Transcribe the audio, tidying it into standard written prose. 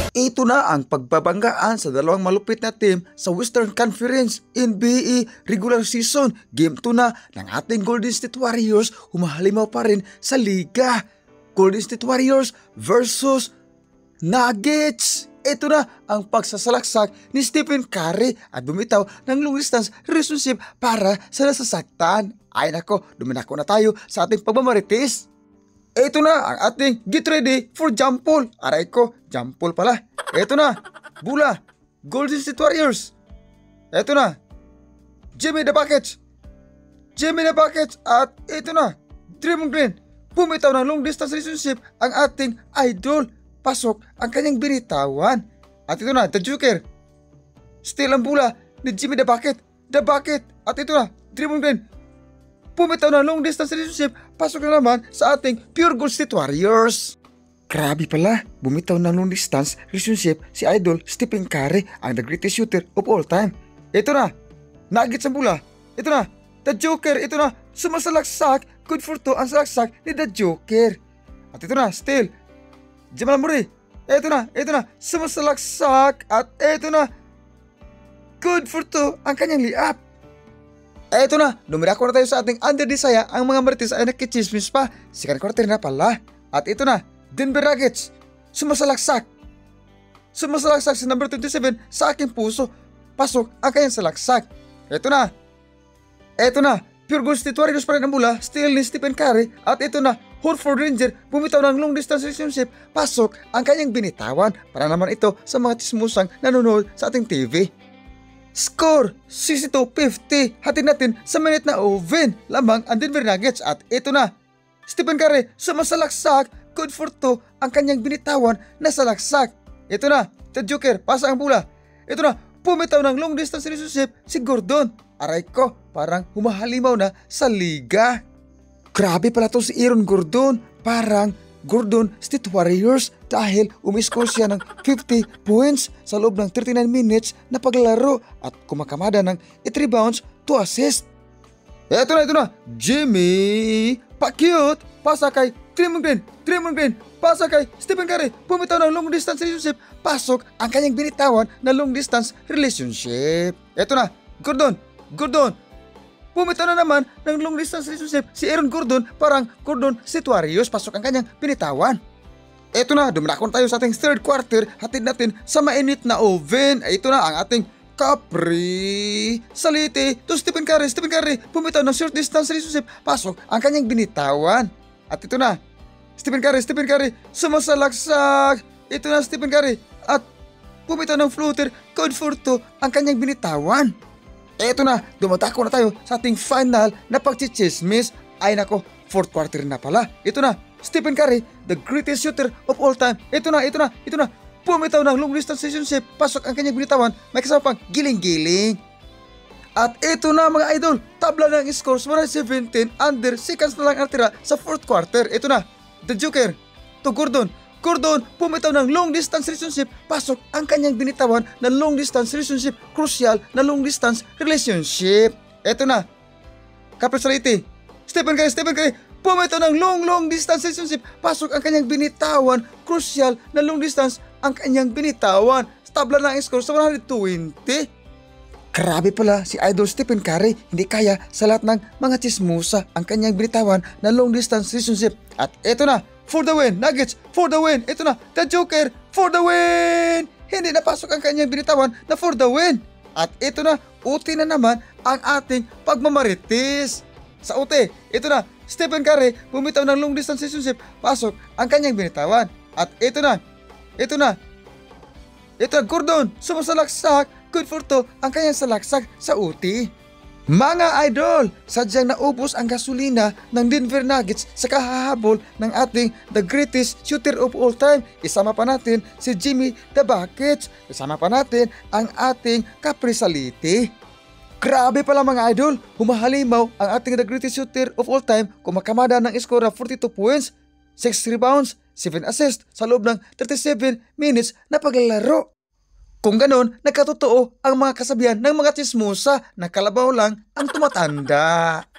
Ito na ang pagbabanggaan sa dalawang malupit na team sa Western Conference NBA regular season. Game 2 na ng ating Golden State Warriors, humahalimaw pa rin sa liga. Golden State Warriors versus Nuggets. Ito na ang pagsasalaksak ni Stephen Curry at bumitaw ng long distance relationship para sa nasasaktan. Ay nako, duminako na tayo sa ating pagmamarites. Ito na ang ating get ready for jump ball. Aray ko, jump ball pala. Ito na, Bula, Golden State Warriors. Ito na, Jimmy the Buckets. Jimmy the Buckets at ito na, Draymond Green. Bumitaw ng long distance relationship ang ating idol. Pasok ang kanyang binitawan. At ito na, the Joker. Still ang Bula ni Jimmy the Bucket. The Bucket. At ito na, Draymond Green. Bumitaw ng long distance relationship, pasok na naman sa ating pure Golden State Warriors. Grabe pala, bumitaw ng long distance relationship si Idol Stephen Curry, ang the greatest shooter of all time. Ito na, Nuggets ang Bula. Ito na, the Joker. Ito na, sumasalaksak. Good for two ang salaksak ni the Joker. At ito na, still, Jamal Murray. Ito na, sumasalaksak. At ito na, good for two ang kanyang layup. Eto na, dumirako na tayo sa ating under Desaya. Ang mga marites ay nakichismis pa. Second quarter na pala. At ito na, Denver Nuggets. Sumasalaksak si number 27 sa aking puso. Pasok ang kanyang salaksak. Eto na, pure Golden State Warriors pa rin ang Bula. Still ni Stephen Curry. At ito na, Horford Ranger. Bumitaw ng long distance relationship. Pasok ang kanyang binitawan. Para naman ito sa mga chismusang nanonood sa ating TV. Score 62-50. Hatid natin sa minute na oven. Lamang ang Denver Nuggets. At ito na, Stephen Curry sumasalaksak. Good for two ang kanyang binitawan na salaksak. Ito na, the Joker. Pasa ang Bula. Ito na, pumitaw ng long distance relationship si Gordon. Aray ko, parang humahalimaw na sa liga. Grabe pala to si Aaron Gordon. Parang Gordon State Warriors dahil umiscore siya ng 50 points sa loob ng 39 minutes na paglaro at kumakamada ng 8 rebounds, 2 assists. Ito na, Jimmy pa-cute, pasa kay Draymond Green, pasa kay Stephen Curry, pumitaw ng long distance relationship, pasok ang kanyang binitawan na long distance relationship. Ito na, Gordon, pumitaw na naman ng long distance relationship si Aaron Gordon, parang Gordon State Warriors, pasok ang kanyang binitawan. Eto na, duminakon tayo sa ating third quarter, hatid natin sa mainit na oven. Ito na ang ating Capri Salite to Stephen Curry, pumitaw ng short distance relationship, pasok ang kanyang binitawan. At ito na, Stephen Curry, sumasalaksak. Ito na Stephen Curry, at pumitaw ng floater, good for two ang kanyang binitawan. Eto na, dumatako na tayo sa ating final na pagchichismis. Ay nako, fourth quarter na pala. Ito na, Stephen Curry, the greatest shooter of all time. Ito na, pumitaw ng long distance relationship, pasok ang kanyang binitawan, may kasama pang giling-giling. At ito na mga idol, tabla ng scores 117 under seconds na lang ang tira sa fourth quarter. Ito na, the Joker to Gordon, pumitaw ng long distance relationship, pasok ang kanyang binitawan na long distance relationship, crucial na long distance relationship. Eto na, Capri Salite, Stephen Curry, pumitaw ng long distance relationship, pasok ang kanyang binitawan, crucial na long distance ang kanyang binitawan. Tabla na ang score sa 120. Grabe pala si Idol Stephen Curry, hindi kaya sa lahat ng mga chismusa ang kanyang binitawan na long distance relationship. At eto na, for the win, Nuggets, for the win. Ito na, the Joker, for the win. Hindi napasok ang kanyang binitawan na for the win. At ito na, uti na naman ang ating pagmamarites. Sa uti, ito na, Stephen Curry, bumitaw ng long distance relationship, pasok ang kanyang binitawan. At ito na, Gordon, sumasalaksak, good for two ang kanyang salaksak sa uti. Mga idol, sadyang naubos ang gasolina ng Denver Nuggets sa kahahabol ng ating the greatest shooter of all time. Isama pa natin si Jimmy the Buckets. Isama pa natin ang ating Capri Salite. Grabe pala mga idol, humahalimaw ang ating the greatest shooter of all time, kumakamada ng score na 42 points, 6 rebounds, 7 assists sa loob ng 37 minutes na paglalaro. Kung ganon, nagkatotoo ang mga kasabihan ng mga chismosa na kalabaw lang ang tumatanda.